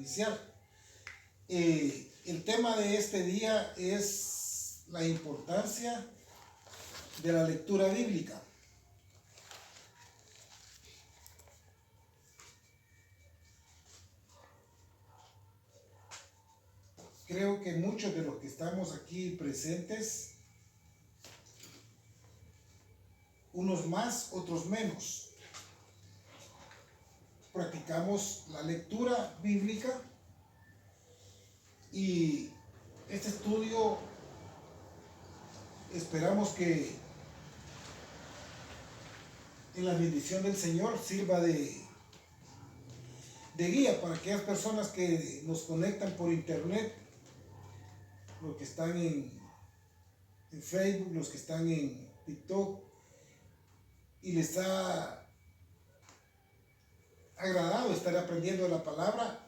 iniciar. El tema de este día es la importancia de la lectura bíblica. Creo que muchos de los que estamos aquí presentes, unos más, otros menos, practicamos la lectura bíblica, y este estudio esperamos que en la bendición del Señor sirva de guía para aquellas personas que nos conectan por internet, los que están en Facebook, los que están en TikTok, y les ha agradado estar aprendiendo la palabra.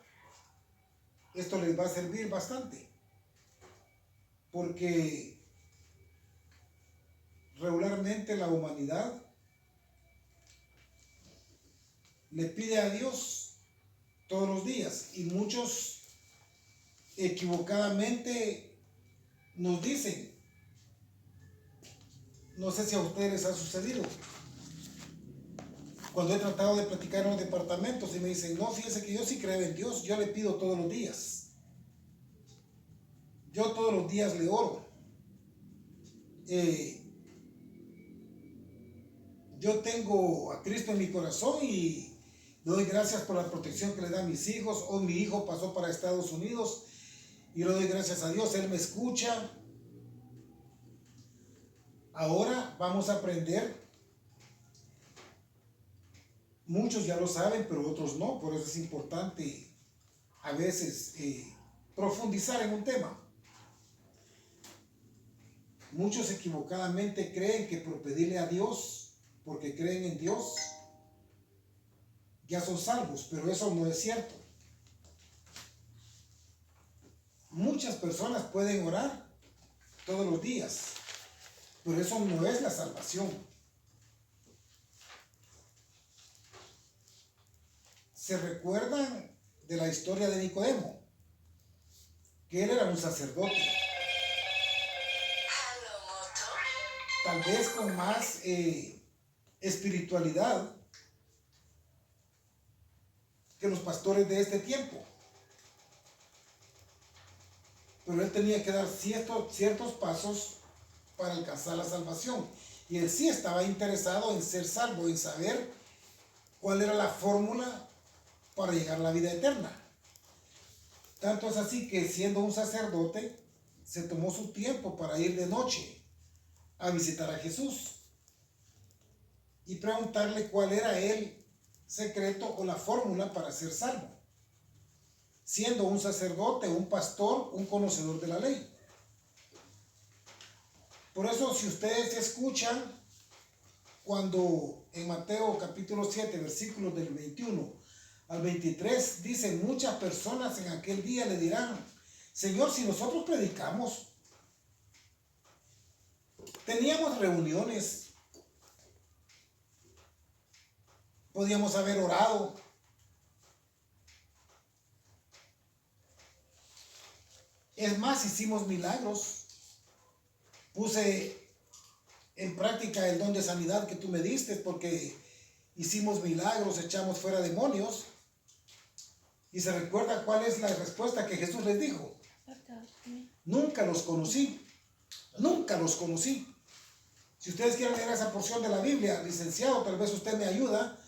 Esto les va a servir bastante, porque regularmente la humanidad le pide a Dios todos los días, y muchos equivocadamente nos dicen, no sé si a ustedes les ha sucedido, cuando he tratado de platicar en los departamentos y me dicen, no, fíjese que yo sí creo en Dios, yo le pido todos los días, yo todos los días le oro, yo tengo a Cristo en mi corazón y le doy gracias por la protección que le da a mis hijos. Hoy mi hijo pasó para Estados Unidos y le doy gracias a Dios, él me escucha. Ahora vamos a aprender. Muchos ya lo saben, pero otros no. Por eso es importante a veces profundizar en un tema. Muchos equivocadamente creen que por pedirle a Dios, porque creen en Dios, ya son salvos, pero eso no es cierto. Muchas personas pueden orar todos los días, pero eso no es la salvación. ¿Se recuerdan de la historia de Nicodemo? Que él era un sacerdote. Tal vez con más espiritualidad que los pastores de este tiempo. Pero él tenía que dar ciertos pasos para alcanzar la salvación. Y él sí estaba interesado en ser salvo, en saber cuál era la fórmula para llegar a la vida eterna. Tanto es así que, siendo un sacerdote, se tomó su tiempo para ir de noche a visitar a Jesús y preguntarle cuál era el secreto o la fórmula para ser salvo, siendo un sacerdote, un pastor, un conocedor de la ley. Por eso, si ustedes escuchan cuando en Mateo capítulo 7, versículos del 21 al 23, dicen, muchas personas en aquel día le dirán, Señor, si nosotros predicamos, teníamos reuniones, podíamos haber orado, es más, hicimos milagros, puse en práctica el don de sanidad que tú me diste, porque hicimos milagros, echamos fuera demonios. Y se recuerda cuál es la respuesta que Jesús les dijo. Nunca los conocí, nunca los conocí. Si ustedes quieren leer esa porción de la Biblia, licenciado, tal vez usted me ayuda,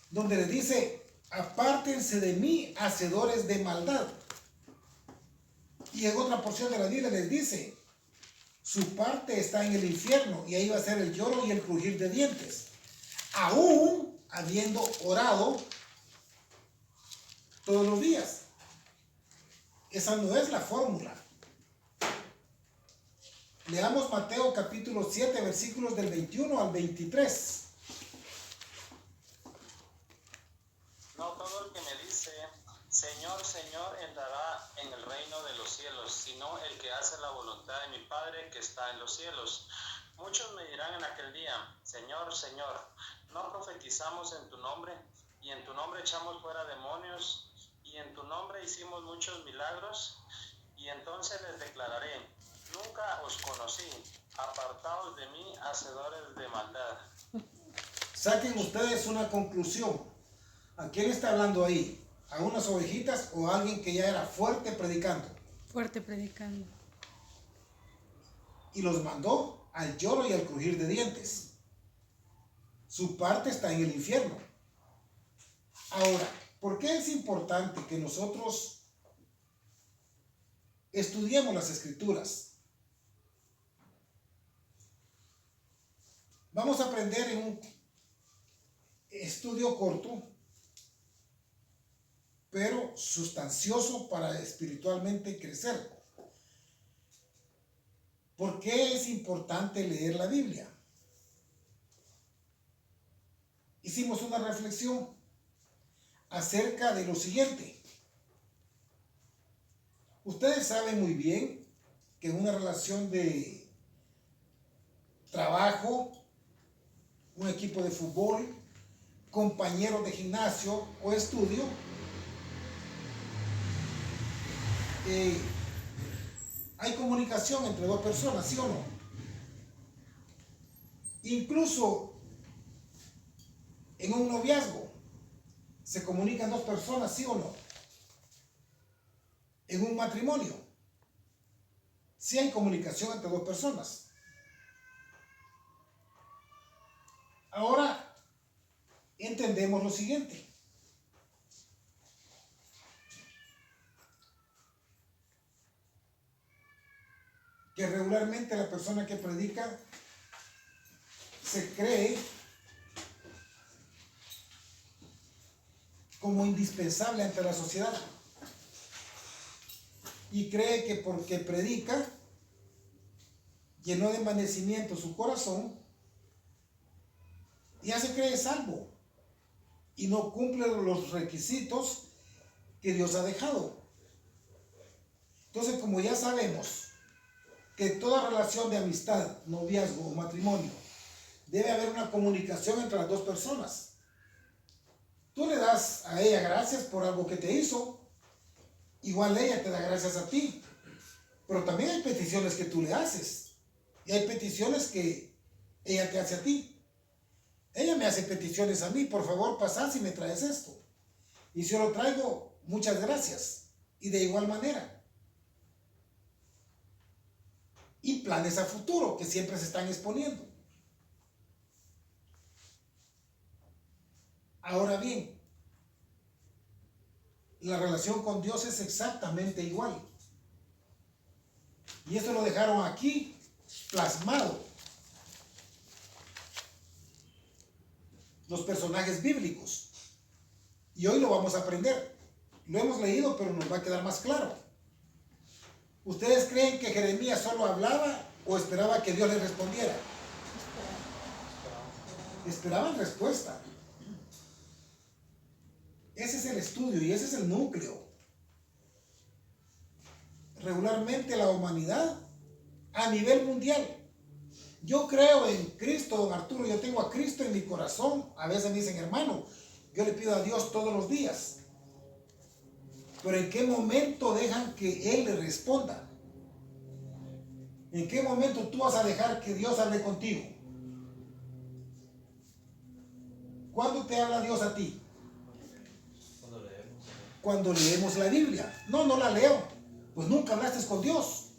donde le dice, apártense de mí, hacedores de maldad. Y en otra porción de la Biblia les dice, su parte está en el infierno, y ahí va a ser el lloro y el crujir de dientes, aún habiendo orado todos los días. Esa no es la fórmula. Leamos Mateo capítulo 7, versículos del 21 al 23. No todo el que me dice, Señor, Señor, entrará en el reino de los cielos, sino el que hace la voluntad de mi Padre que está en los cielos. Muchos me dirán en aquel día, Señor, Señor, ¿no profetizamos en tu nombre? Y en tu nombre echamos fuera demonios, y y en tu nombre hicimos muchos milagros. Y entonces les declararé, nunca os conocí, apartaos de mí, hacedores de maldad. Saquen ustedes una conclusión. ¿A quién está hablando ahí? ¿A unas ovejitas o a alguien que ya era fuerte predicando? Fuerte predicando. Y los mandó al lloro y al crujir de dientes. Su parte está en el infierno. Ahora, ¿por qué es importante que nosotros estudiemos las Escrituras? Vamos a aprender en un estudio corto, pero sustancioso para espiritualmente crecer. ¿Por qué es importante leer la Biblia? Hicimos una reflexión acerca de lo siguiente. Ustedes saben muy bien que en una relación de trabajo, un equipo de fútbol, compañeros de gimnasio o estudio, hay comunicación entre dos personas, ¿sí o no? Incluso en un noviazgo se comunican dos personas, ¿sí o no? En un matrimonio sí hay comunicación entre dos personas. Ahora entendemos lo siguiente. Que regularmente la persona que predica se cree como indispensable ante la sociedad y cree que porque predica llenó de envanecimiento su corazón, ya se cree salvo y no cumple los requisitos que Dios ha dejado. Entonces, como ya sabemos que toda relación de amistad, noviazgo o matrimonio debe haber una comunicación entre las dos personas. Tú le das a ella gracias por algo que te hizo, igual ella te da gracias a ti, pero también hay peticiones que tú le haces y hay peticiones que ella te hace a ti. Ella me hace peticiones a mí, por favor pasás y me traes esto, y si yo lo traigo, muchas gracias, y de igual manera. Y planes a futuro que siempre se están exponiendo. Ahora bien, la relación con Dios es exactamente igual. Y esto lo dejaron aquí plasmado. Los personajes bíblicos. Y hoy lo vamos a aprender. Lo hemos leído, pero nos va a quedar más claro. ¿Ustedes creen que Jeremías solo hablaba o esperaba que Dios le respondiera? Esperaban respuesta. Ese es el estudio y ese es el núcleo. Regularmente la humanidad a nivel mundial. Yo creo en Cristo, don Arturo, yo tengo a Cristo en mi corazón. A veces me dicen, hermano, yo le pido a Dios todos los días. Pero ¿en qué momento dejan que Él le responda? ¿En qué momento tú vas a dejar que Dios hable contigo? ¿Cuándo te habla Dios a ti? Cuando leemos la Biblia. No la leo. Pues nunca hablaste con Dios.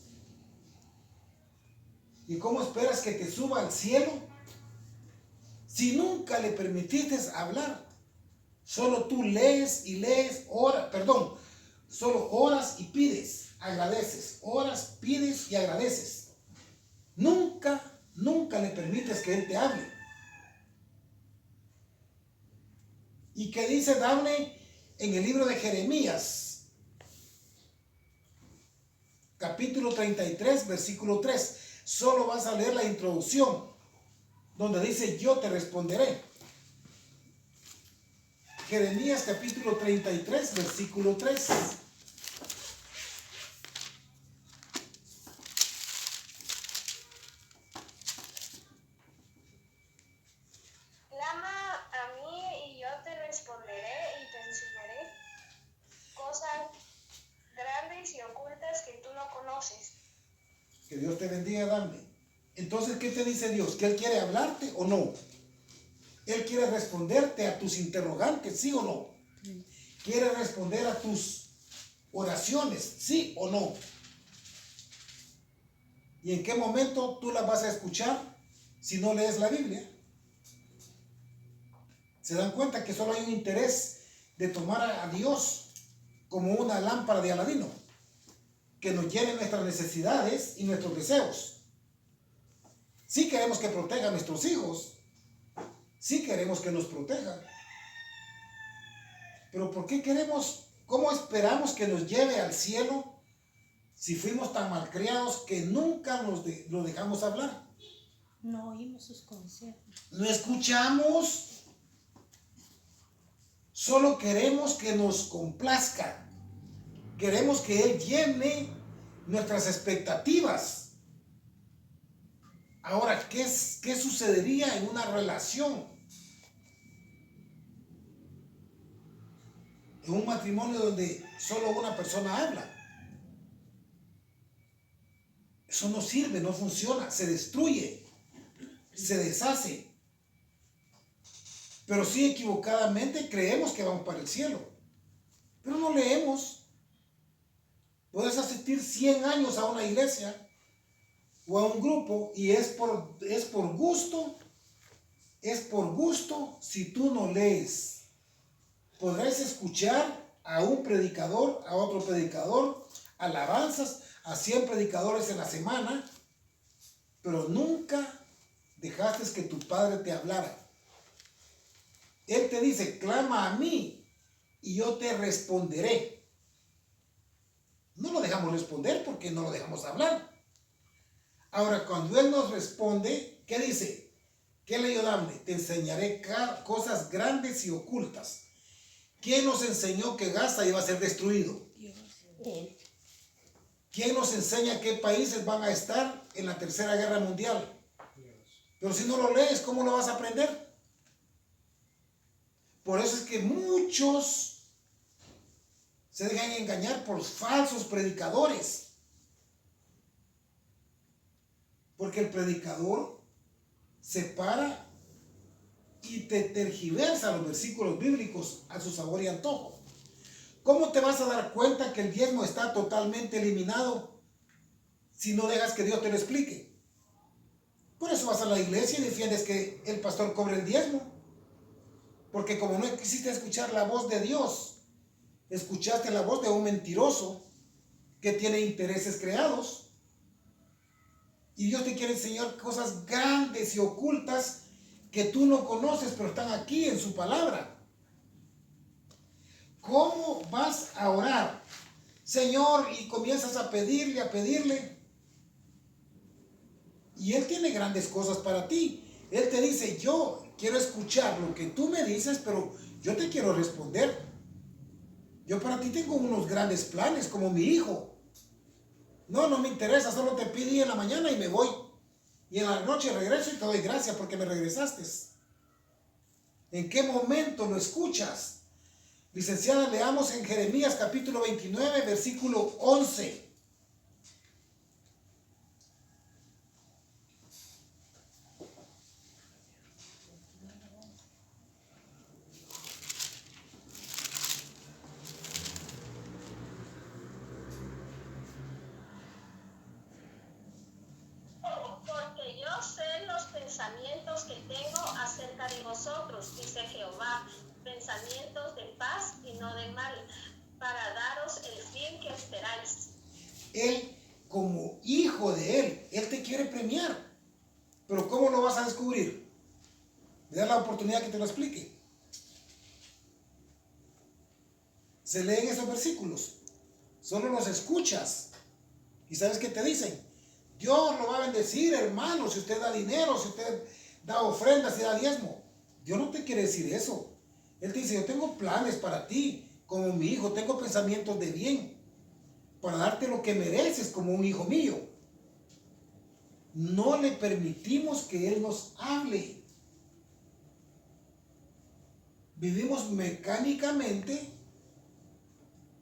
¿Y cómo esperas que te suba al cielo si nunca le permitiste hablar? Solo tú lees y lees, solo oras y pides, agradeces, oras, pides y agradeces. Nunca le permites que Él te hable. ¿Y qué dice Dafne en el libro de Jeremías? Capítulo 33, versículo 3. Solo vas a leer la introducción, donde dice, yo te responderé. Jeremías capítulo 33, versículo 3. Clama a mí y yo te responderé y te enseñaré Que Dios te bendiga, Dame. Entonces, ¿qué te dice Dios? ¿Que Él quiere hablarte o no? Él quiere responderte a tus interrogantes, ¿sí o no? Quiere responder a tus oraciones, ¿sí o no? ¿Y en qué momento tú las vas a escuchar si no lees la Biblia? ¿Se dan cuenta que solo hay un interés de tomar a Dios como una lámpara de Aladino que nos llene nuestras necesidades y nuestros deseos? Sí queremos que proteja a nuestros hijos, sí queremos que nos proteja, pero ¿por qué queremos, cómo esperamos que nos lleve al cielo si fuimos tan malcriados que nunca lo dejamos hablar? No oímos sus consejos. No escuchamos. Solo queremos que nos complazca. Queremos que Él llene nuestras expectativas. Ahora, ¿qué sucedería en una relación? En un matrimonio donde solo una persona habla. Eso no sirve, no funciona, se destruye, se deshace. Pero sí equivocadamente creemos que vamos para el cielo. Pero no leemos. Puedes asistir 100 años a una iglesia o a un grupo y es por gusto. Es por gusto si tú no lees. Podrás escuchar a un predicador, a otro predicador, alabanzas, a 100 predicadores en la semana, pero nunca dejaste que tu padre te hablara. Él te dice, clama a mí y yo te responderé. No lo dejamos responder porque no lo dejamos hablar. Ahora, cuando Él nos responde, ¿qué dice? ¿Qué leyó Dame? Te enseñaré cosas grandes y ocultas. ¿Quién nos enseñó que Gaza iba a ser destruido? Él. ¿Quién nos enseña qué países van a estar en la Tercera Guerra Mundial? Pero si no lo lees, ¿cómo lo vas a aprender? Por eso es que muchos se dejan engañar por falsos predicadores. Porque el predicador se para y te tergiversa los versículos bíblicos a su sabor y antojo. ¿Cómo te vas a dar cuenta que el diezmo está totalmente eliminado si no dejas que Dios te lo explique? Por eso vas a la iglesia y defiendes que el pastor cobre el diezmo. Porque como no quisiste escuchar la voz de Dios, escuchaste la voz de un mentiroso que tiene intereses creados. Y Dios te quiere enseñar cosas grandes y ocultas que tú no conoces, pero están aquí en su palabra. ¿Cómo vas a orar, Señor? Y comienzas a pedirle. Y Él tiene grandes cosas para ti. Él te dice, yo quiero escuchar lo que tú me dices, pero yo te quiero responder. Yo para ti tengo unos grandes planes, como mi hijo. No me interesa, solo te pedí en la mañana y me voy. Y en la noche regreso y te doy gracias porque me regresaste. ¿En qué momento lo escuchas? Licenciada, leamos en Jeremías capítulo 29, versículo 11. Porque yo sé los pensamientos que tengo acerca de vosotros, dice Jehová, pensamientos de paz y no de mal, para daros el fin que esperáis. Él, como hijo de Él te quiere premiar. Pero ¿cómo lo vas a descubrir? Le das la oportunidad que te lo explique. Se leen esos versículos. Solo los escuchas. ¿Y sabes qué te dicen? Dios lo va a bendecir, hermano, si usted da dinero, si usted da ofrendas, si da diezmo. Dios no te quiere decir eso. Él te dice, yo tengo planes para ti, como mi hijo, tengo pensamientos de bien, para darte lo que mereces como un hijo mío. No le permitimos que Él nos hable. Vivimos mecánicamente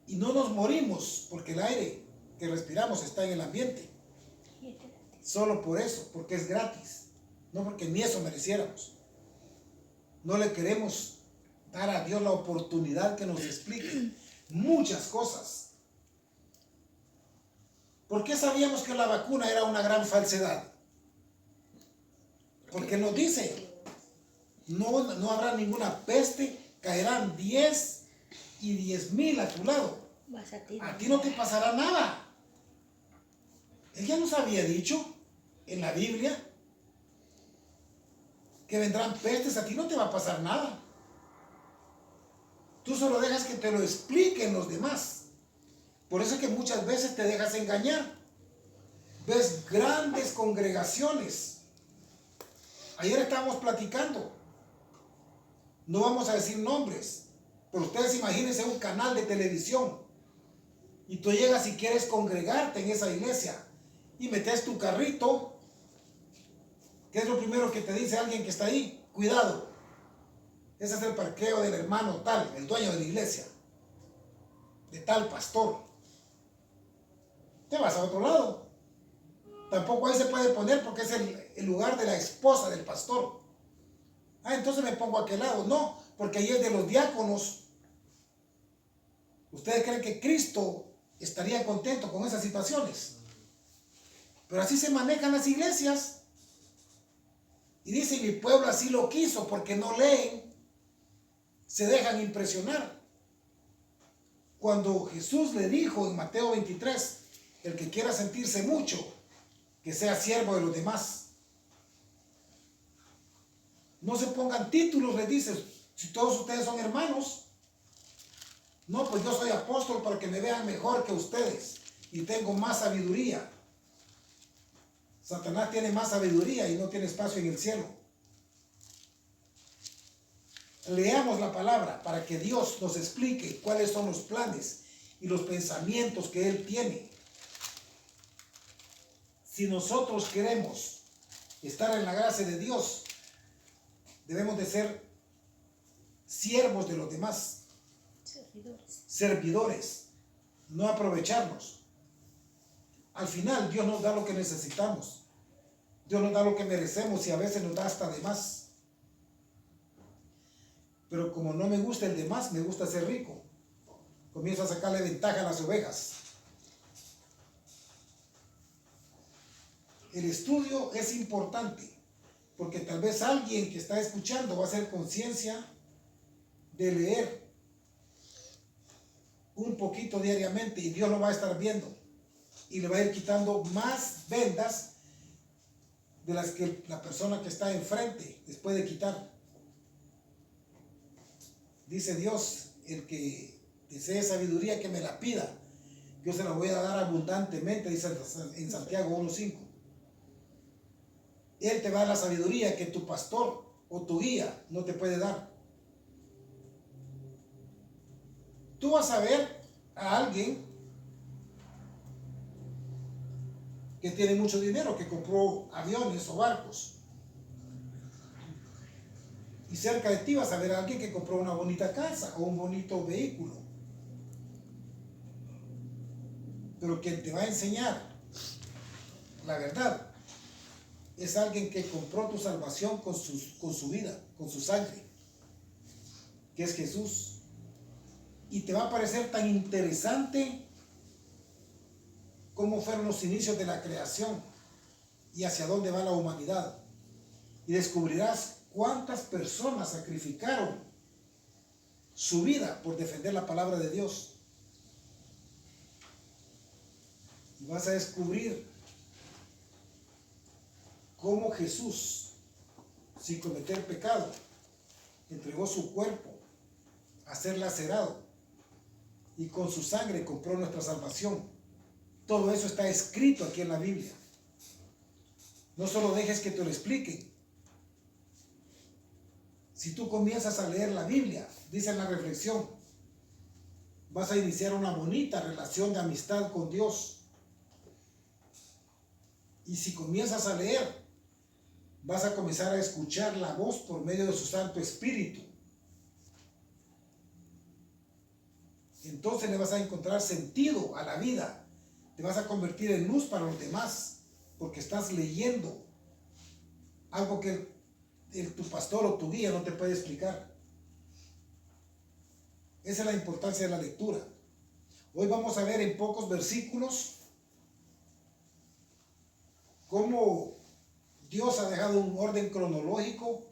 y no nos morimos porque el aire que respiramos está en el ambiente. Solo por eso, porque es gratis. No porque ni eso mereciéramos. No le queremos dar a Dios la oportunidad que nos explique muchas cosas. ¿Por qué sabíamos que la vacuna era una gran falsedad? Porque nos dice, no habrá ninguna peste, caerán 10 y 10,000 a tu lado. A ti no te pasará nada. Él ya nos había dicho en la Biblia que vendrán pestes, a ti no te va a pasar nada. Tú solo dejas que te lo expliquen los demás. Por eso es que muchas veces te dejas engañar. Ves grandes congregaciones. Ayer estábamos platicando. No vamos a decir nombres, pero ustedes imagínense un canal de televisión y tú llegas y quieres congregarte en esa iglesia y metes tu carrito. ¿Qué es lo primero que te dice alguien que está ahí? Cuidado, ese es el parqueo del hermano tal, el dueño de la iglesia, de tal pastor. Te vas a otro lado. Tampoco ahí se puede poner porque es el lugar de la esposa del pastor. Entonces me pongo a aquel lado. No, porque ahí es de los diáconos. ¿Ustedes creen que Cristo estaría contento con esas situaciones? Pero así se manejan las iglesias. Y dice, mi pueblo así lo quiso, porque no leen, se dejan impresionar. Cuando Jesús le dijo en Mateo 23, el que quiera sentirse mucho, que sea siervo de los demás. No se pongan títulos, les dice, si todos ustedes son hermanos. No, pues yo soy apóstol para que me vean mejor que ustedes y tengo más sabiduría. Satanás tiene más sabiduría y no tiene espacio en el cielo. Leamos la palabra para que Dios nos explique cuáles son los planes y los pensamientos que Él tiene. Si nosotros queremos estar en la gracia de Dios, debemos de ser siervos de los demás. Servidores, no aprovecharnos. Al final Dios nos da lo que necesitamos. Dios nos da lo que merecemos y a veces nos da hasta de más. Pero como no me gusta el de más, me gusta ser rico. Comienzo a sacarle ventaja a las ovejas. El estudio es importante porque tal vez alguien que está escuchando va a hacer conciencia de leer un poquito diariamente y Dios lo va a estar viendo y le va a ir quitando más vendas de las que la persona que está enfrente les puede quitar. Dice Dios, el que desee sabiduría que me la pida, yo se la voy a dar abundantemente, dice en Santiago 1:5. Él te va a dar la sabiduría que tu pastor o tu guía no te puede dar. Tú vas a ver a alguien que tiene mucho dinero, que compró aviones o barcos. Y cerca de ti vas a ver a alguien que compró una bonita casa o un bonito vehículo. Pero quien te va a enseñar la verdad es alguien que compró tu salvación con su vida, con su sangre, que es Jesús. Y te va a parecer tan interesante cómo fueron los inicios de la creación y hacia dónde va la humanidad. Y descubrirás cuántas personas sacrificaron su vida por defender la palabra de Dios. Y vas a descubrir cómo Jesús, sin cometer pecado, entregó su cuerpo a ser lacerado y con su sangre compró nuestra salvación. Todo eso está escrito aquí en la Biblia. No solo dejes que te lo expliquen. Si tú comienzas a leer la Biblia, dice en la reflexión, vas a iniciar una bonita relación de amistad con Dios. Y si comienzas a leer, vas a comenzar a escuchar la voz por medio de su Santo Espíritu. Entonces le vas a encontrar sentido a la vida te vas a convertir en luz para los demás, porque estás leyendo algo que tu pastor o tu guía no te puede explicar. Esa es la importancia de la lectura. Hoy vamos a ver en pocos versículos cómo Dios ha dejado un orden cronológico.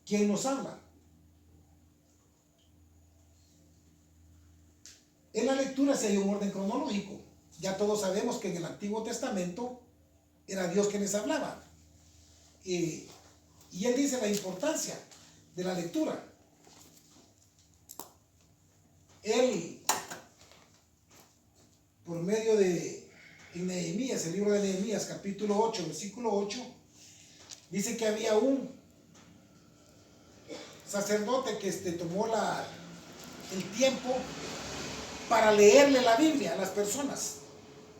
¿Quién nos habla? En la lectura sí hay un orden cronológico. Ya todos sabemos que en el Antiguo Testamento era Dios quien les hablaba. Y Él dice la importancia de la lectura. Él, por medio de en Nehemías, el libro de Nehemías, capítulo 8, versículo 8, dice que había un sacerdote que tomó el tiempo para leerle la Biblia a las personas.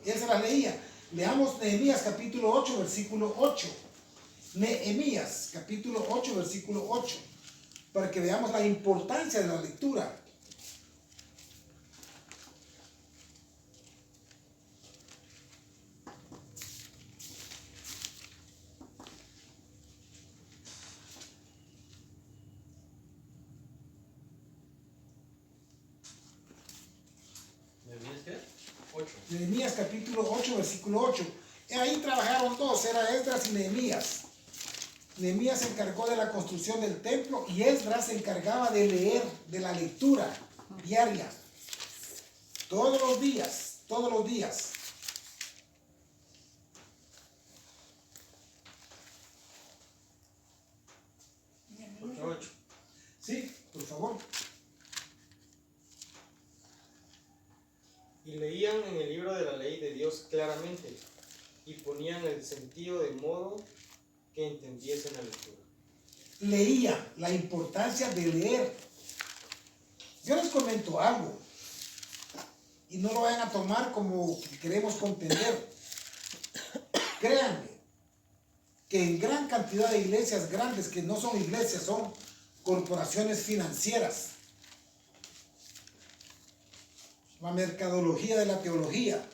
Él se las leía. Leamos Nehemías capítulo 8, versículo 8. Nehemías capítulo 8, versículo 8. Para que veamos la importancia de la lectura. Nehemías capítulo 8, versículo 8. Ahí trabajaron dos, era Esdras y Nehemías. Nehemías se encargó de la construcción del templo y Esdras se encargaba de leer, de la lectura diaria. Todos los días, todos los días. Sí, por favor. Y leían en el libro de la ley de Dios claramente, y ponían el sentido de modo que entendiesen la lectura. Leía, la importancia de leer. Yo les comento algo, y no lo vayan a tomar como que queremos contender. Créanme, que en gran cantidad de iglesias grandes, que no son iglesias, son corporaciones financieras, la mercadología de la teología.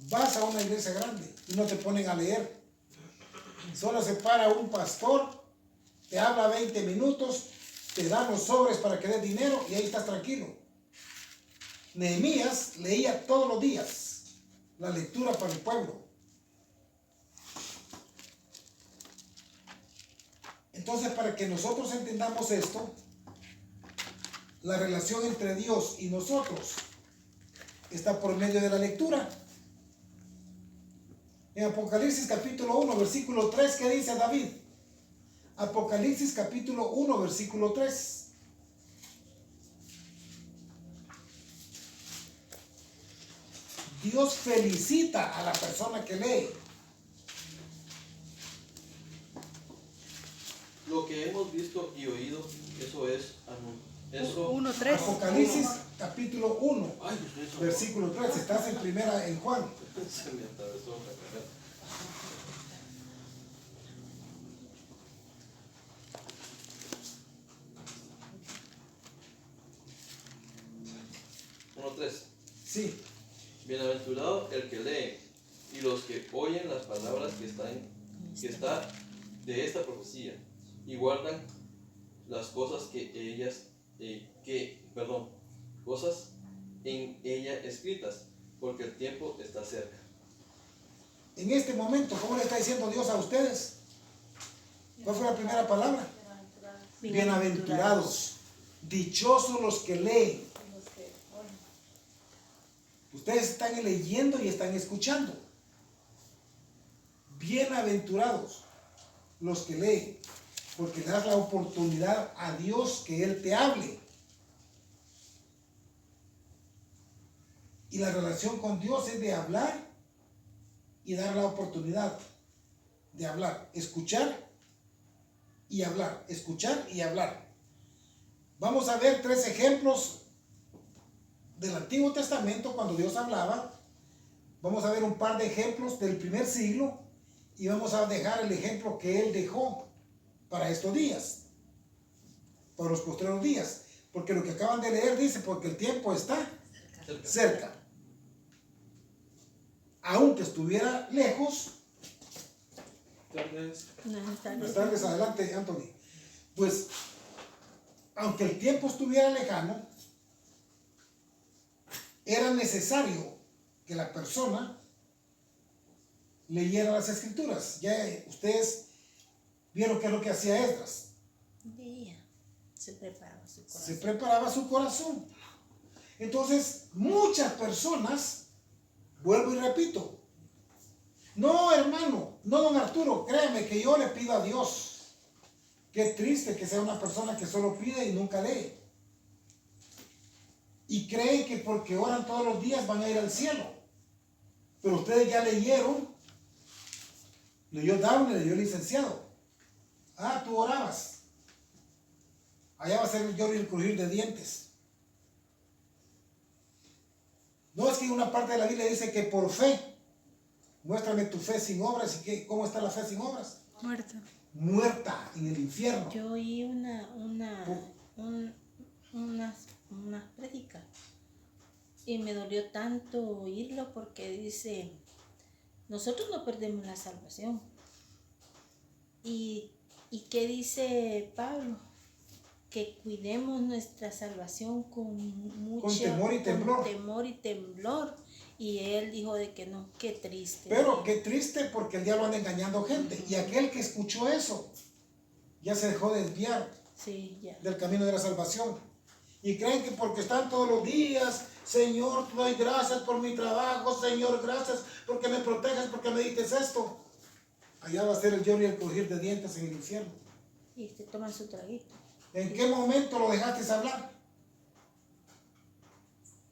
Vas a una iglesia grande y no te ponen a leer. Solo se para un pastor, te habla 20 minutos, te dan los sobres para que des dinero y ahí estás tranquilo. Nehemías leía todos los días la lectura para el pueblo. Entonces, para que nosotros entendamos esto, la relación entre Dios y nosotros está por medio de la lectura. En Apocalipsis capítulo 1, versículo 3, ¿qué dice David? Apocalipsis capítulo 1, versículo 3. Dios felicita a la persona que lee. Lo que hemos visto y oído, eso es eso. 1:3. Apocalipsis capítulo 1, Ay, eso. versículo 3. Estás en primera en Juan. Se me atravesó la cabeza. Sí, Bienaventurado el que lee y los que oyen las palabras que está de esta profecía y guardan las cosas cosas en ella escritas, porque el tiempo está cerca. en este momento, ¿cómo le está diciendo Dios a ustedes? ¿Cuál fue la primera palabra? Bienaventurados, dichosos los que leen. Ustedes están leyendo y están escuchando. Bienaventurados los que leen, porque le das la oportunidad a Dios que Él te hable. Y la relación con Dios es de hablar y dar la oportunidad de hablar, escuchar y hablar, escuchar y hablar. Vamos a ver 3 ejemplos del Antiguo Testamento cuando Dios hablaba. Vamos a ver un par de ejemplos del primer siglo y vamos a dejar el ejemplo que Él dejó para estos días, para los postreros días, porque lo que acaban de leer dice, porque el tiempo está cerca. Aunque estuviera lejos. Buenas tardes, adelante, Anthony. Pues, aunque el tiempo estuviera lejano, era necesario que la persona leyera las escrituras. Ya ustedes vieron qué es lo que hacía Esdras. Leía, se preparaba su corazón. Se preparaba su corazón. Entonces, muchas personas, vuelvo y repito, no, hermano, no, don Arturo, créame que yo le pido a Dios. Qué triste que sea una persona que solo pide y nunca lee. Y creen que porque oran todos los días van a ir al cielo. Pero ustedes ya leyeron, leyó Downey, leyó el licenciado. Ah, tú orabas. Allá va a ser el lloro y el crujir de dientes. No, es que una parte de la Biblia dice que por fe, muéstrame tu fe sin obras. ¿Y qué? ¿Cómo está la fe sin obras? Muerta. Muerta en el infierno. Yo oí unas prédicas y me dolió tanto oírlo porque dice, nosotros no perdemos la salvación. ¿Y qué dice Pablo? Que cuidemos nuestra salvación con temor y temblor. Con temor y temblor. Y él dijo de que no, qué triste. Pero qué triste porque el diablo anda engañando gente. Y aquel que escuchó eso ya se dejó desviar Sí, ya. del camino de la salvación. Y creen que porque están todos los días, Señor, te doy gracias por mi trabajo, Señor, gracias porque me proteges, porque me dices esto. Allá va a ser el lloro y el crujir de dientes en el infierno. Y te toman su traguito. ¿En qué momento lo dejaste hablar?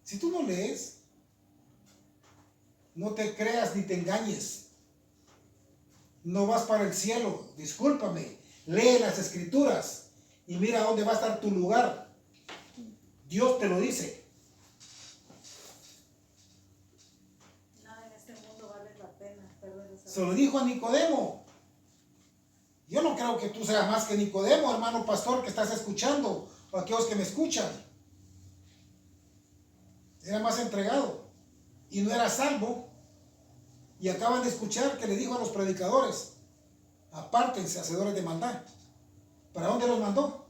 Si tú no lees, no te creas ni te engañes. No vas para el cielo, discúlpame. Lee las escrituras y mira dónde va a estar tu lugar. Dios te lo dice. Nada en este mundo vale la pena perder esa Se lo dijo a Nicodemo. Yo no creo que tú seas más que Nicodemo, hermano pastor, que estás escuchando, o aquellos que me escuchan. Era más entregado y no era salvo. Y acaban de escuchar que le dijo a los predicadores, apártense, hacedores de maldad. ¿Para dónde los mandó?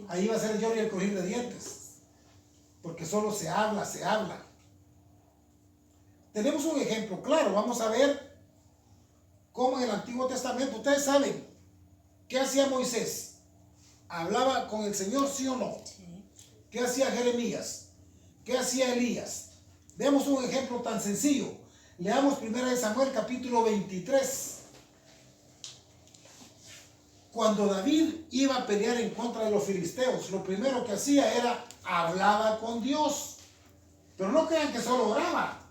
Ahí va a ser el lloro y el crujir de dientes. Porque solo se habla, se habla. Tenemos un ejemplo claro. Vamos a ver cómo en el Antiguo Testamento, ustedes saben, ¿qué hacía Moisés? ¿Hablaba con el Señor, sí o no? Sí. ¿Qué hacía Jeremías? ¿Qué hacía Elías? Veamos un ejemplo tan sencillo. Leamos 1 Samuel capítulo 23. Cuando David iba a pelear en contra de los filisteos, lo primero que hacía era hablaba con Dios. Pero no crean que solo oraba.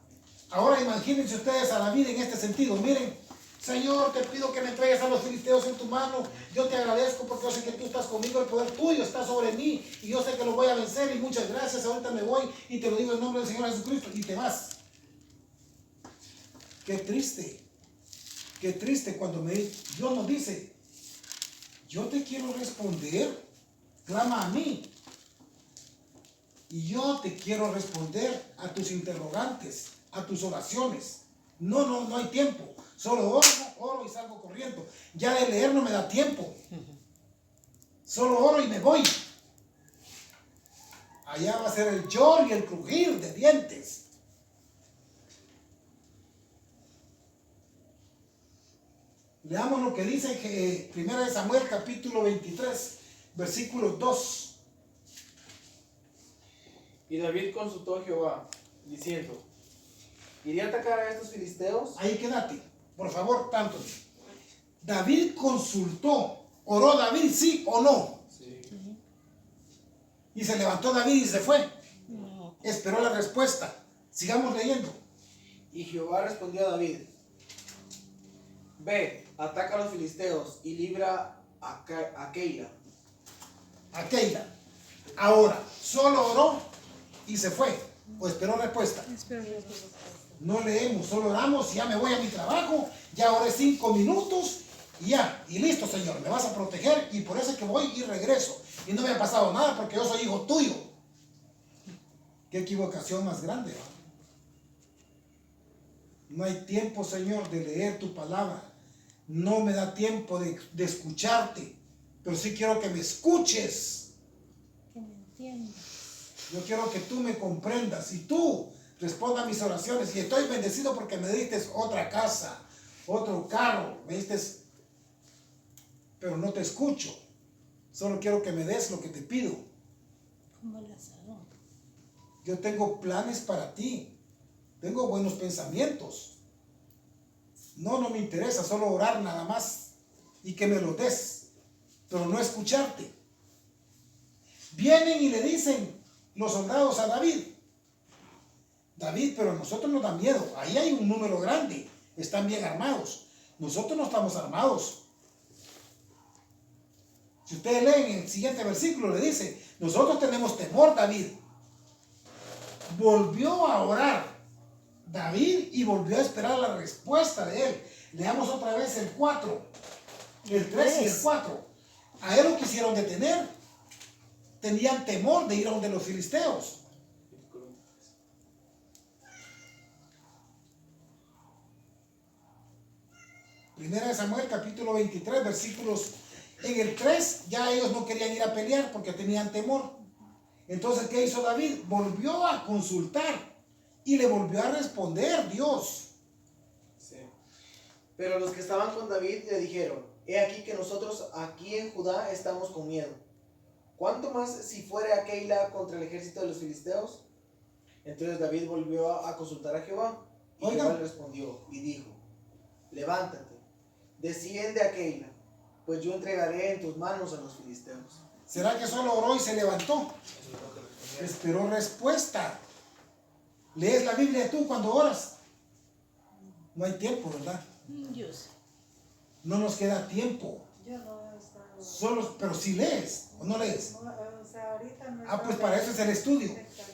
Ahora imagínense ustedes a David en este sentido. Miren, Señor, te pido que me entregues a los filisteos en tu mano. Yo te agradezco porque yo sé que tú estás conmigo, el poder tuyo está sobre mí y yo sé que lo voy a vencer y muchas gracias. Ahorita me voy y te lo digo en nombre del Señor Jesucristo y te vas. Qué triste cuando Dios nos dice, yo te quiero responder, clama a mí. Y yo te quiero responder a tus interrogantes, a tus oraciones. No hay tiempo. Solo oro y salgo corriendo. Ya de leer no me da tiempo. Solo oro y me voy. Allá va a ser el lloro y el crujir de dientes. Leamos lo que dice 1 Samuel capítulo 23, versículo 2. Y David consultó a Jehová, diciendo, ¿iré a atacar a estos filisteos? Ahí quédate, por favor, tanto. David consultó, ¿oró David sí o no? Sí. Y se levantó David y se fue. No. Esperó la respuesta. Sigamos leyendo. Y Jehová respondió a David, ve, ataca a los filisteos y libra a Keila. A Keila. Ahora, solo oró y se fue. O esperó respuesta. No leemos, solo oramos y ya me voy a mi trabajo. Ya oré 5 minutos y ya. Y listo, Señor, me vas a proteger y por eso es que voy y regreso. Y no me ha pasado nada porque yo soy hijo tuyo. Qué equivocación más grande, ¿va? No hay tiempo, Señor, de leer tu palabra. No me da tiempo de escucharte, pero sí quiero que me escuches. Que me entiendas. Yo quiero que tú me comprendas y tú respondas a mis oraciones. Y estoy bendecido porque me diste otra casa, otro carro, me diste, pero no te escucho. Solo quiero que me des lo que te pido. Como el asadón. Yo tengo planes para ti. Tengo buenos pensamientos. No me interesa solo orar nada más y que me lo des, pero no escucharte. Vienen y le dicen los soldados a David, pero a nosotros nos da miedo. Ahí hay un número grande. Están bien armados. Nosotros no estamos armados. Si ustedes leen en el siguiente versículo, le dice, nosotros tenemos temor, David. Volvió a orar David y volvió a esperar la respuesta de él. Leamos otra vez el 4, el 3 y el 4. A él lo quisieron detener. Tenían temor de ir a donde los filisteos. Primera de Samuel, capítulo 23, versículos. En el 3 ya ellos no querían ir a pelear porque tenían temor. Entonces, ¿qué hizo David? Volvió a consultar y le volvió a responder Dios. Sí. Pero los que estaban con David le dijeron, he aquí que nosotros aquí en Judá estamos con miedo. ¿Cuánto más si fuere a Keila contra el ejército de los filisteos? Entonces David volvió a consultar a Jehová. Y Oigan. Jehová le respondió y dijo, levántate, desciende a Keila, pues yo entregaré en tus manos a los filisteos. ¿Será que solo oró y se levantó? Esperó respuesta. ¿Lees la Biblia tú cuando oras? No hay tiempo, ¿verdad? Yo sé. No nos queda tiempo. Yo no he estado. Solo, pero si lees o no lees. No, o sea, ahorita no he Ah, pues estado- para eso es el estudio. Exacto.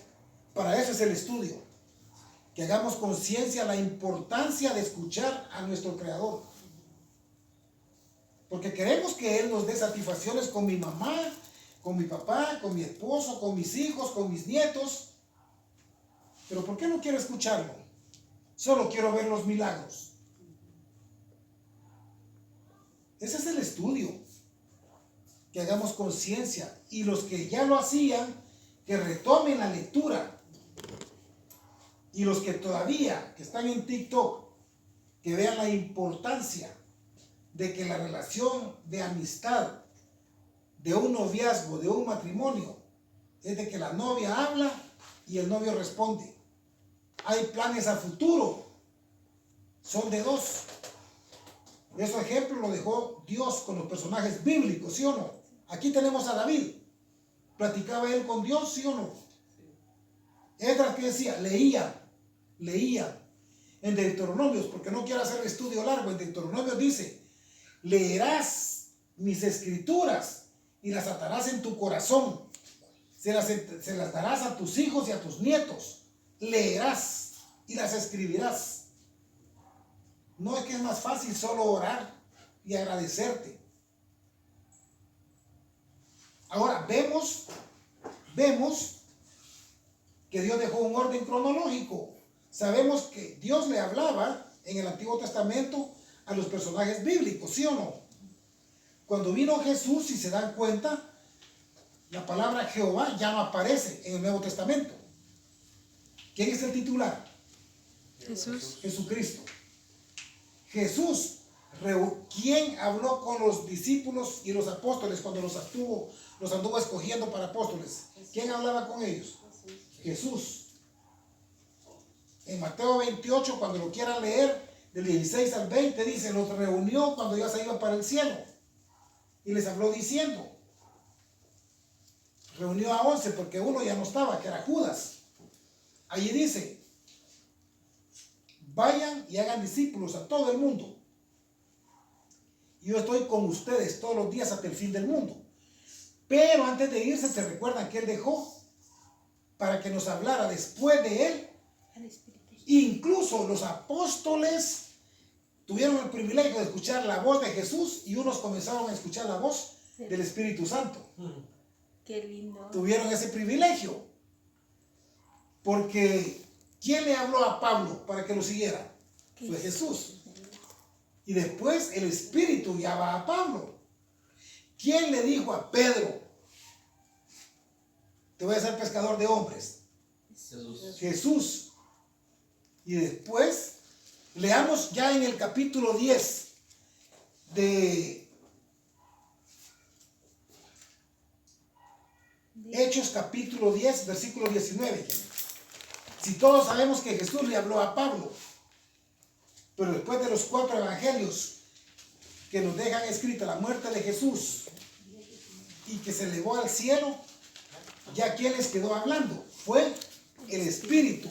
Para eso es el estudio. Que hagamos conciencia la importancia de escuchar a nuestro Creador. Porque queremos que Él nos dé satisfacciones con mi mamá, con mi papá, con mi esposo, con mis hijos, con mis nietos. Pero ¿por qué no quiero escucharlo? Solo quiero ver los milagros. Ese es el estudio. Que hagamos conciencia. Y los que ya lo hacían, que retomen la lectura. Y los que todavía, que están en TikTok, que vean la importancia de que la relación de amistad, de un noviazgo, de un matrimonio, es de que la novia habla y el novio responde. Hay planes a futuro. Son de dos. Ese ejemplo lo dejó Dios con los personajes bíblicos, ¿sí o no? Aquí tenemos a David. ¿Platicaba él con Dios, sí o no? Esdras que decía, leía. En Deuteronomios, porque no quiero hacer el estudio largo, en Deuteronomios dice, leerás mis escrituras y las atarás en tu corazón. Se las darás a tus hijos y a tus nietos. Leerás y las escribirás. No es que es más fácil solo orar y agradecerte. Ahora vemos que Dios dejó un orden cronológico. Sabemos que Dios le hablaba en el Antiguo Testamento a los personajes bíblicos, ¿sí o no? Cuando vino Jesús, si se dan cuenta, la palabra Jehová ya no aparece en el Nuevo Testamento. ¿Quién es el titular? Jesús. Jesucristo. Jesús, ¿quién habló con los discípulos y los apóstoles cuando los anduvo escogiendo para apóstoles? ¿Quién hablaba con ellos? Jesús. En Mateo 28, cuando lo quieran leer, del 16 al 20, dice, los reunió cuando ya se iban para el cielo. Y les habló diciendo, reunió a 11 porque uno ya no estaba, que era Judas. Allí dice, vayan y hagan discípulos a todo el mundo. Yo estoy con ustedes todos los días hasta el fin del mundo. Pero antes de irse, se recuerdan que Él dejó para que nos hablara después de Él. Al Espíritu. Incluso los apóstoles tuvieron el privilegio de escuchar la voz de Jesús y unos comenzaron a escuchar la voz del Espíritu Santo. Qué lindo. Tuvieron ese privilegio. Porque ¿quién le habló a Pablo para que lo siguiera? Fue Jesús. Y después el Espíritu guiaba a Pablo. ¿Quién le dijo a Pedro: te voy a hacer pescador de hombres? Jesús. Jesús. Y después, leamos ya en el capítulo 10 de Hechos, capítulo 10, versículo 19. Si todos sabemos que Jesús le habló a Pablo, pero después de los 4 evangelios que nos dejan escrita la muerte de Jesús y que se elevó al cielo, ya quien les quedó hablando fue el Espíritu.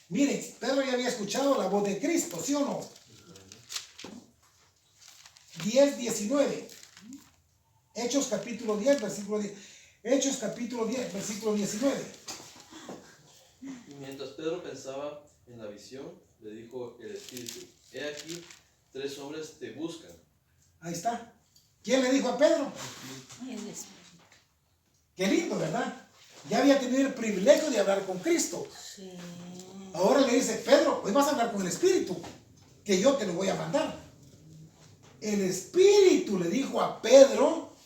Miren, Pedro ya había escuchado la voz de Cristo, ¿sí o no? 10, 19. Hechos capítulo 10, versículo 10. Hechos capítulo 10, versículo 19. Y mientras Pedro pensaba en la visión, le dijo el Espíritu: he aquí, 3 hombres te buscan. Ahí está. ¿Quién le dijo a Pedro? El Espíritu. Qué lindo, ¿verdad? Ya había tenido el privilegio de hablar con Cristo. Sí. Ahora le dice: Pedro, hoy vas a hablar con el Espíritu, que yo te lo voy a mandar. El Espíritu le dijo a Pedro: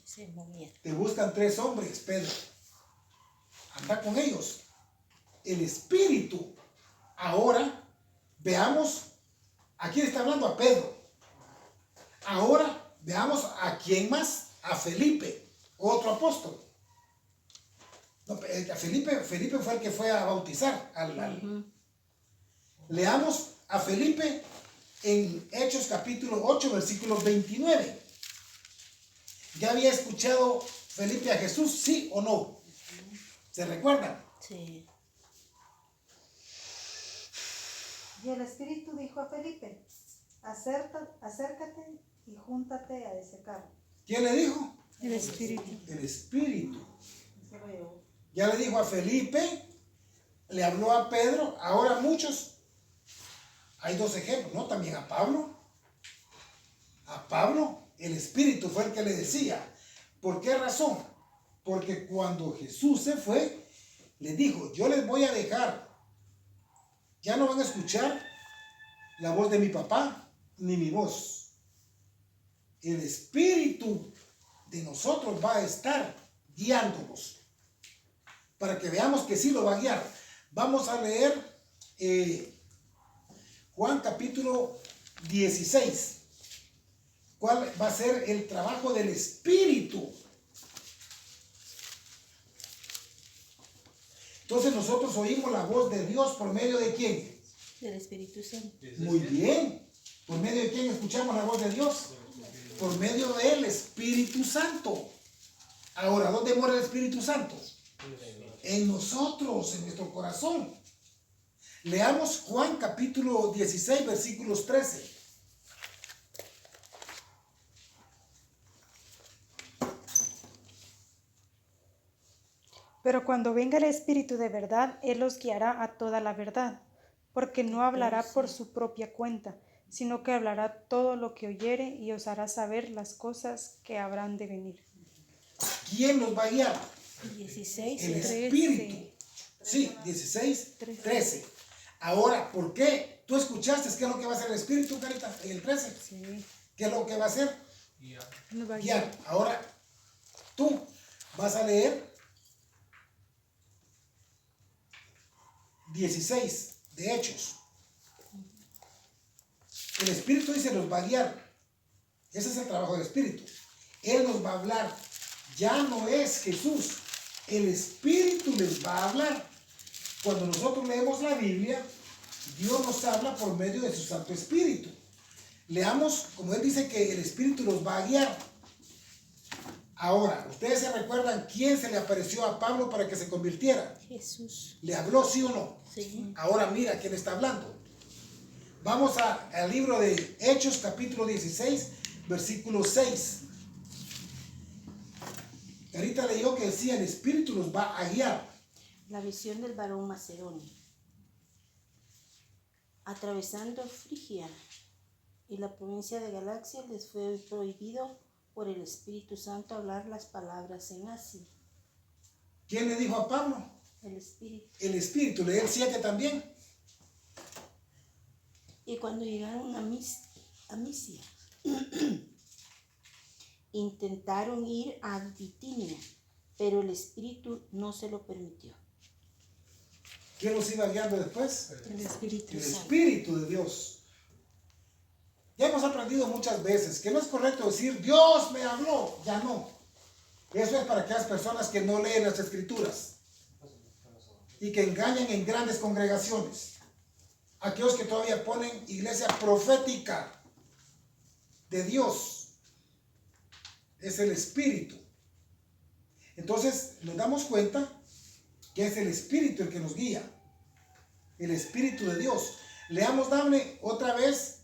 Se movía. te buscan 3 hombres, Pedro. Anda con ellos. El Espíritu. Ahora, veamos a quién está hablando: a Pedro. Ahora, veamos a quién más: a Felipe, otro apóstol. No, a Felipe fue el que fue a bautizar. Leamos a Felipe en Hechos capítulo 8, versículo 29. ¿Ya había escuchado Felipe a Jesús, sí o no? ¿Se recuerdan? Sí. Y el Espíritu dijo a Felipe: acércate y júntate a ese carro. ¿Quién le dijo? El Espíritu. El Espíritu. Se lo llevó. Ya le dijo a Felipe, le habló a Pedro, ahora muchos. Hay 2 ejemplos, ¿no? También a Pablo. A Pablo, el Espíritu fue el que le decía. ¿Por qué razón? Porque cuando Jesús se fue, le dijo: yo les voy a dejar. Ya no van a escuchar la voz de mi papá, ni mi voz. El Espíritu de nosotros va a estar guiándonos, para que veamos que sí lo va a guiar. Vamos a leer Juan capítulo 16. ¿Cuál va a ser el trabajo del Espíritu? Entonces nosotros oímos la voz de Dios por medio de ¿quién? Del Espíritu Santo. Muy bien. ¿Por medio de quién escuchamos la voz de Dios? Por medio del Espíritu Santo. Ahora, ¿dónde mora el Espíritu Santo? En nosotros, en nuestro corazón. Leamos Juan capítulo 16, versículos 13. Pero cuando venga el Espíritu de verdad, Él los guiará a toda la verdad, porque no hablará por su propia cuenta, sino que hablará todo lo que oyere y os hará saber las cosas que habrán de venir. ¿Quién nos va a guiar? 16. El 13. Espíritu. Sí, 16, 13. Ahora, ¿por qué? ¿Tú escuchaste qué es lo que va a hacer el Espíritu, Carita? En el 13. Sí. ¿Qué es lo que va a hacer? Nos va a Guiar. Ahora, tú vas a leer 16 de Hechos. El Espíritu dice: nos va a guiar. Ese es el trabajo del Espíritu. Él nos va a hablar. Ya no es Jesús. El Espíritu les va a hablar. Cuando nosotros leemos la Biblia, Dios nos habla por medio de su Santo Espíritu. Leamos, como Él dice que el Espíritu nos va a guiar. Ahora, ¿ustedes se recuerdan quién se le apareció a Pablo para que se convirtiera? Jesús. ¿Le habló, sí o no? Sí. Ahora mira quién está hablando. Vamos al libro de Hechos, capítulo 16, versículo 6. Ahorita leyó que decía: el Espíritu nos va a guiar. La visión del varón macedonio. Atravesando Frigia y la provincia de Galacia, les fue prohibido por el Espíritu Santo hablar las palabras en Asia. ¿Quién le dijo a Pablo? El Espíritu. El Espíritu. Lee el 7 también. Y cuando llegaron a Misia, intentaron ir a Bitinia, pero el Espíritu no se lo permitió. ¿Quién los iba guiando después? El Espíritu El Santo. Espíritu de Dios. Ya hemos aprendido muchas veces que no es correcto decir Dios me habló. Ya no. Eso es para aquellas personas que no leen las Escrituras y que engañan en grandes congregaciones. Aquellos que todavía ponen iglesia profética de Dios. Es el Espíritu. Entonces nos damos cuenta que es el Espíritu el que nos guía. El Espíritu de Dios. Leamos, dame otra vez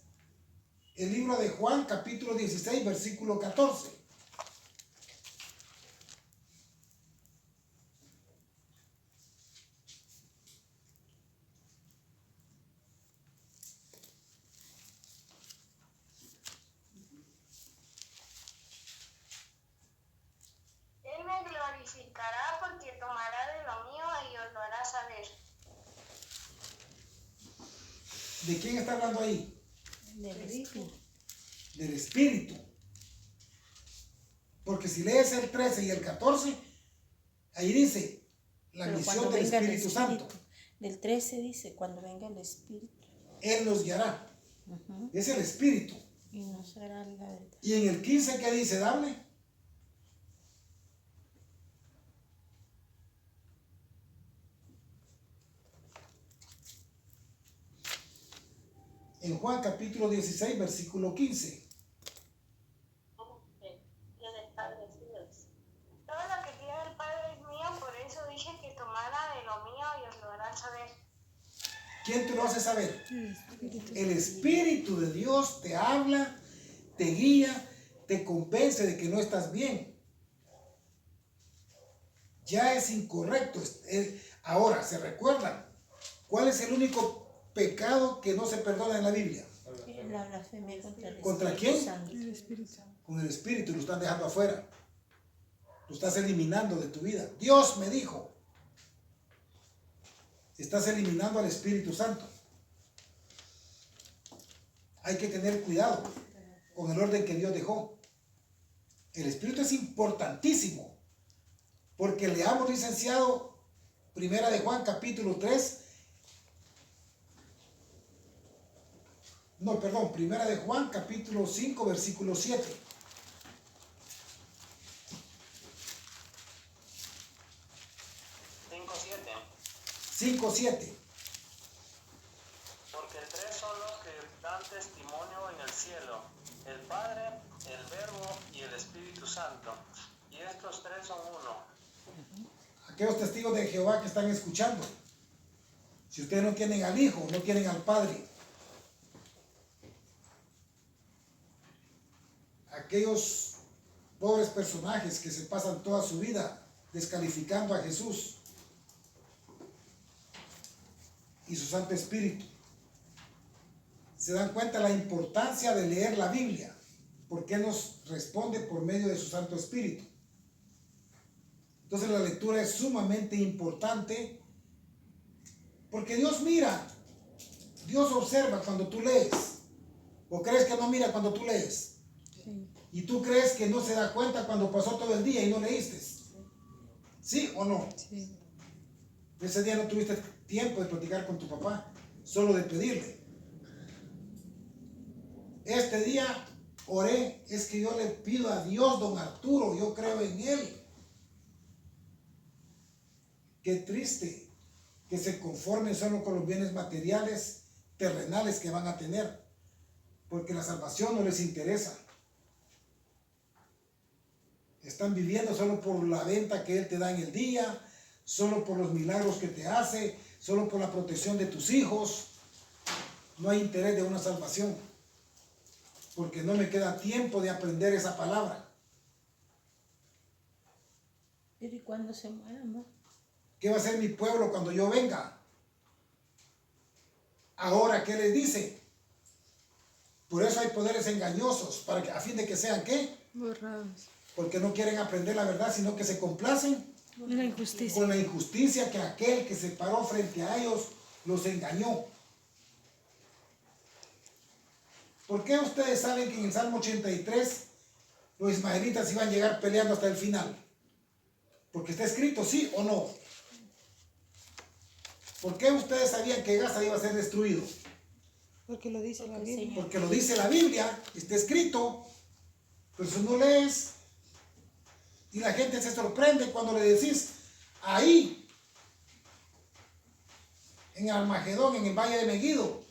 el libro de Juan, capítulo 16, versículo 14. Él me glorificará porque tomará de lo mío y os lo hará saber. ¿De quién está hablando ahí? Del Espíritu. Del Espíritu. Porque si lees el 13 y el 14, ahí dice la Pero misión cuando del venga el Espíritu Santo. Del 13 dice, cuando venga el Espíritu. Él nos guiará. Ujú. Es el Espíritu. Y nos hará la verdad. Y en el 15, ¿qué dice? Dable. En Juan capítulo 16, versículo 15. Dios del Padre es Dios. Todo lo que tiene el Padre es mío, por eso dije que tomara de lo mío y os lo hará saber. ¿Quién te lo hace saber? El Espíritu. El Espíritu de Dios te habla, te guía, te convence de que no estás bien. Ya es incorrecto. Ahora, ¿se recuerdan cuál es el único pecado que no se perdona en la Biblia? La blasfemia contra el ¿Contra Espíritu quién? Santo. El Espíritu. Con el Espíritu lo están dejando afuera. Lo estás eliminando de tu vida. Dios me dijo. Estás eliminando al Espíritu Santo. Hay que tener cuidado con el orden que Dios dejó. El Espíritu es importantísimo. Porque leamos, licenciado, Primera de Juan, capítulo 3. No, perdón, Primera de Juan, capítulo 5, versículo 7. 5:7. Porque tres son los que dan testimonio en el cielo, el Padre, el Verbo y el Espíritu Santo. Y estos tres son uno. Aquellos testigos de Jehová que están escuchando, si ustedes no tienen al Hijo, no tienen al Padre, aquellos pobres personajes que se pasan toda su vida descalificando a Jesús y su Santo Espíritu, se dan cuenta de la importancia de leer la Biblia, porque nos responde por medio de su Santo Espíritu. Entonces la lectura es sumamente importante, porque Dios mira, Dios observa cuando tú lees. ¿O crees que no mira cuando tú lees? Sí. ¿Y tú crees que no se da cuenta cuando pasó todo el día y no leíste? ¿Sí o no? Sí. Ese día no tuviste tiempo de platicar con tu papá, solo de pedirle. Este día oré, es que yo le pido a Dios, don Arturo, yo creo en Él. Qué triste que se conformen solo con los bienes materiales, terrenales que van a tener, porque la salvación no les interesa. Están viviendo solo por la venta que Él te da en el día, solo por los milagros que te hace, solo por la protección de tus hijos. No hay interés de una salvación, porque no me queda tiempo de aprender esa palabra. Pero ¿y cuando se mueran, no? ¿Qué va a hacer mi pueblo cuando yo venga? Ahora, ¿qué les dice? Por eso hay poderes engañosos, a fin de que sean ¿qué? Borrados. Porque no quieren aprender la verdad, sino que se complacen La injusticia. Con la injusticia que aquel que se paró frente a ellos los engañó. ¿Por qué ustedes saben que en el Salmo 83 los ismaelitas iban a llegar peleando hasta el final? Porque está escrito, ¿sí o no? ¿Por qué ustedes sabían que Gaza iba a ser destruido? Porque lo dice la Biblia. Porque lo dice la Biblia, está escrito, pero si no lees, y la gente se sorprende cuando le decís, ahí, en Armagedón, en el Valle de Megiddo,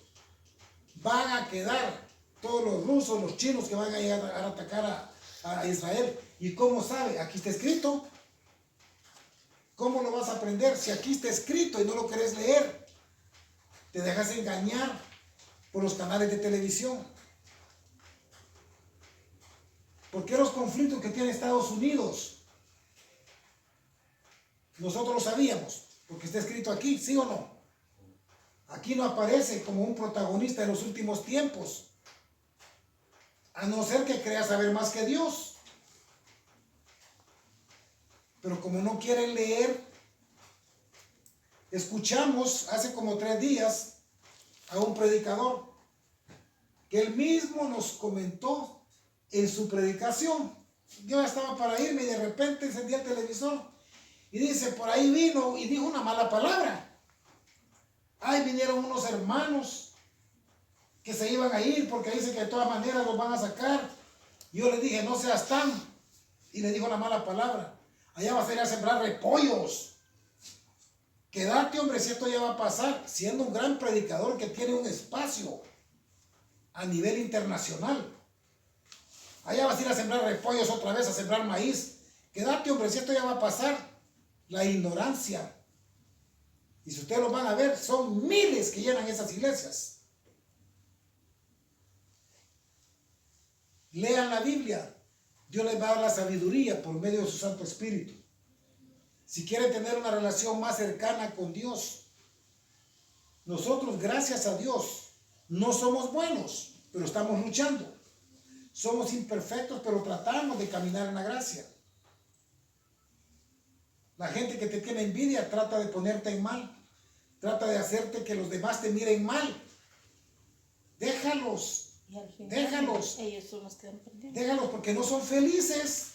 van a quedar todos los rusos, los chinos que van a llegar a atacar a Israel. ¿Y cómo sabe? Aquí está escrito. ¿Cómo lo vas a aprender si aquí está escrito y no lo querés leer? Te dejas engañar por los canales de televisión. ¿Por qué los conflictos que tiene Estados Unidos? Nosotros lo sabíamos, porque está escrito aquí, ¿sí o no? Aquí no aparece como un protagonista de los últimos tiempos, a no ser que crea saber más que Dios. Pero como no quieren leer, escuchamos hace como 3 días a un predicador que él mismo nos comentó en su predicación. Yo estaba para irme y de repente encendí el televisor y dice, por ahí vino y dijo una mala palabra. Ahí vinieron unos hermanos que se iban a ir porque dice que de todas maneras los van a sacar. Yo le dije, no seas tan, y le dijo la mala palabra. Allá vas a ir a sembrar repollos. Quédate, hombre, si esto ya va a pasar, siendo un gran predicador que tiene un espacio a nivel internacional. Allá vas a ir a sembrar repollos otra vez, a sembrar maíz. Quédate, hombre, si esto ya va a pasar. La ignorancia. Y si ustedes lo van a ver, son miles que llenan esas iglesias. Lean la Biblia. Dios les va a dar la sabiduría por medio de su Santo Espíritu. Si quieren tener una relación más cercana con Dios, nosotros, gracias a Dios, no somos buenos, pero estamos luchando. Somos imperfectos, pero tratamos de caminar en la gracia. La gente que te tiene envidia trata de ponerte en mal. Trata de hacerte que los demás te miren mal. Déjalos. Y al final, Déjalos. ellos son los que han perdido. Déjalos porque no son felices.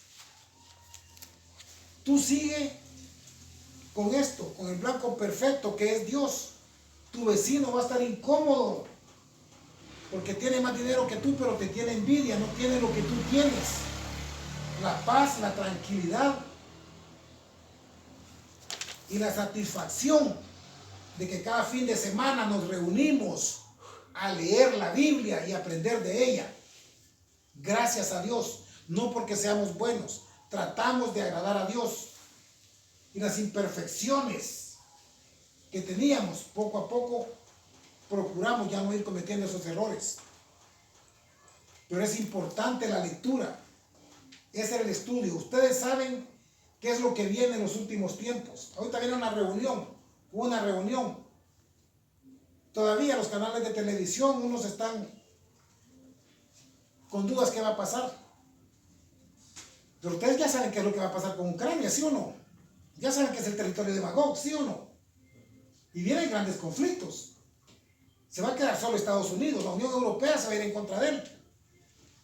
Tú sigue con esto, con el blanco perfecto que es Dios. Tu vecino va a estar incómodo porque tiene más dinero que tú, pero te tiene envidia, no tiene lo que tú tienes. La paz, la tranquilidad y la satisfacción de que cada fin de semana nos reunimos a leer la Biblia y aprender de ella. Gracias a Dios, no porque seamos buenos, tratamos de agradar a Dios. Y las imperfecciones que teníamos, poco a poco procuramos ya no ir cometiendo esos errores. Pero es importante la lectura, es el estudio. Ustedes saben qué es lo que viene en los últimos tiempos. Ahorita viene una reunión. Todavía los canales de televisión, unos están con dudas qué va a pasar. Pero ustedes ya saben qué es lo que va a pasar con Ucrania, ¿sí o no? Ya saben que es el territorio de Magog, ¿sí o no? Y vienen grandes conflictos. Se va a quedar solo Estados Unidos, la Unión Europea se va a ir en contra de él.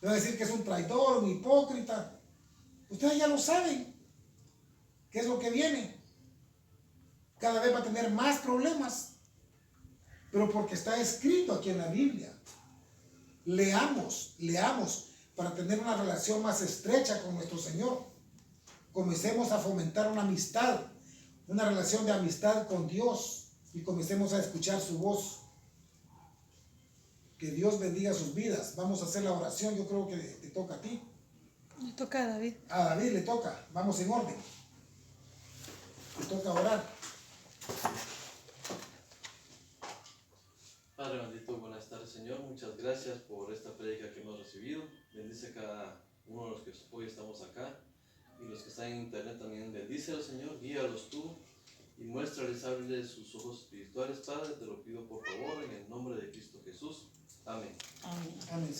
Le van a decir que es un traidor, un hipócrita. Ustedes ya lo saben. ¿Qué es lo que viene? Cada vez va a tener más problemas. Pero porque está escrito aquí en la Biblia. Leamos para tener una relación más estrecha con nuestro Señor. Comencemos a fomentar una amistad, una relación de amistad con Dios y comencemos a escuchar su voz. Que Dios bendiga sus vidas. Vamos a hacer la oración, yo creo que te toca a ti. Le toca a David. A David le toca, vamos en orden. Te toca orar. Padre bendito, buenas tardes, Señor. Muchas gracias por esta prédica que hemos recibido. Bendice a cada uno de los que hoy estamos acá y los que están en internet también. Bendícelos, Señor. Guíalos tú y muéstrales, ábreles sus ojos espirituales, Padre. Te lo pido por favor en el nombre de Cristo Jesús. Amén. Amén. Amén.